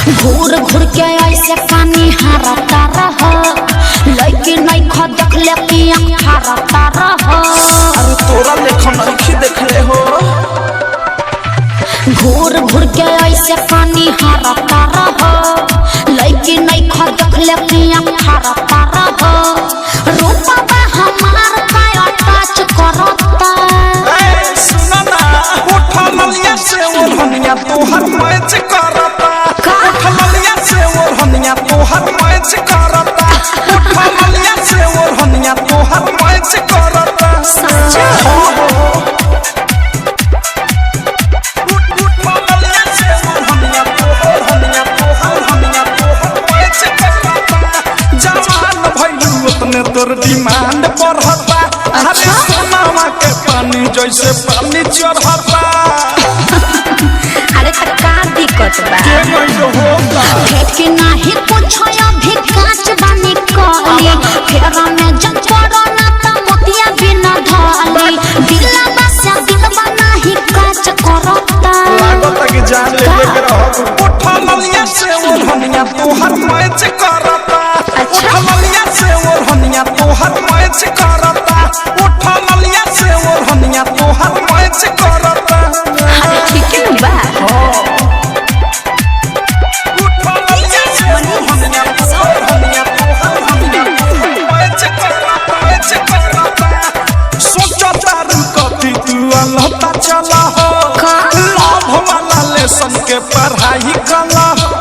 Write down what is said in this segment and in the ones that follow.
घूर घूर के ऐसे पानी हारता रह लड़की नहीं खा देख ले कि हारता रह। अरे तोरा लेखा नहीं देखले हो। घूर घूर के ऐसे पानी हारता रह लड़की नहीं खा देख ले कि हारता रह। रूपा हमार का टच करता। ए सुना ना उठा ललिया से ओढ़निया तोहर मैच करता। उठा ललिया से ओढ़निया तोहर मैच करता। उठा ललिया से ओढ़निया तोहर मैच करता। सच्चा तोर डिमांड बढ़ता। अरे सोनामा के पानी जैसे पानी चढ़ता। अरे का दिक्कत बा के नहीं होगा फेंक नहीं कुछ अभी कांच बानी कली फेरा में जब पड़ो ना त मोतिया बिना धली दिला बसा दिल बना ही कांच करता। लागत कि जान लेके रहब। उठा ललिया से ओढ़निया तोहर मैच करता। उठा ललिया से ओढ़निया तोहर मैच करता। उठा ललिया से ओढ़निया तोहर मैच करता। अरे ठीक है बा उठा ललिया से ओढ़निया तोहर मैच करता। मैच करता। सोचता रुकती तू अलहता चला हो। लाभ वाला लेसन के पढ़ाई कला हो।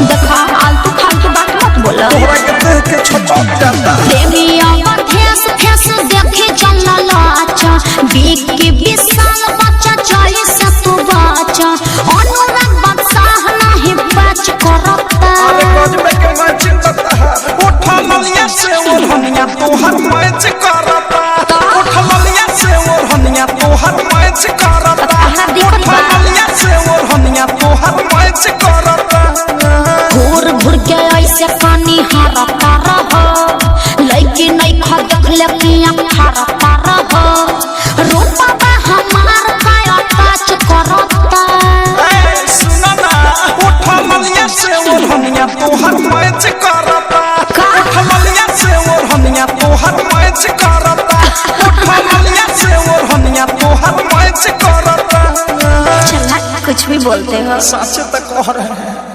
देखा आलतू फालतू बात मत बोला। तोहरा के देख के छटक जाता। देवी और फेस फेस देखे चलला लाचा बीक के विशाल बच्चा चली से तू बाचा अनुराग बक्साह नहीं बच करता। अरे गजबे के मैच करता। उठा ललिया से ओढ़निया तोहर मैच करता। उठा ललिया से ओढ़निया तोहर मैच करता। उठा ललिया से ओढ़निया तोहर मैच करता। घूर घूर के ऐसे पानी हारता रह लड़की नहीं खा देख ले कि हारता रह। रूपा हमार का टच करता। ए सुना ना उठा ललिया से ओढ़निया तोहर मैच करता। उठा ललिया से ओढ़निया तोहर मैच करता। उठा ललिया से ओढ़निया तोहर मैच करता। चला कुछ भी बोलते हो। सच तो कह रहे हैं।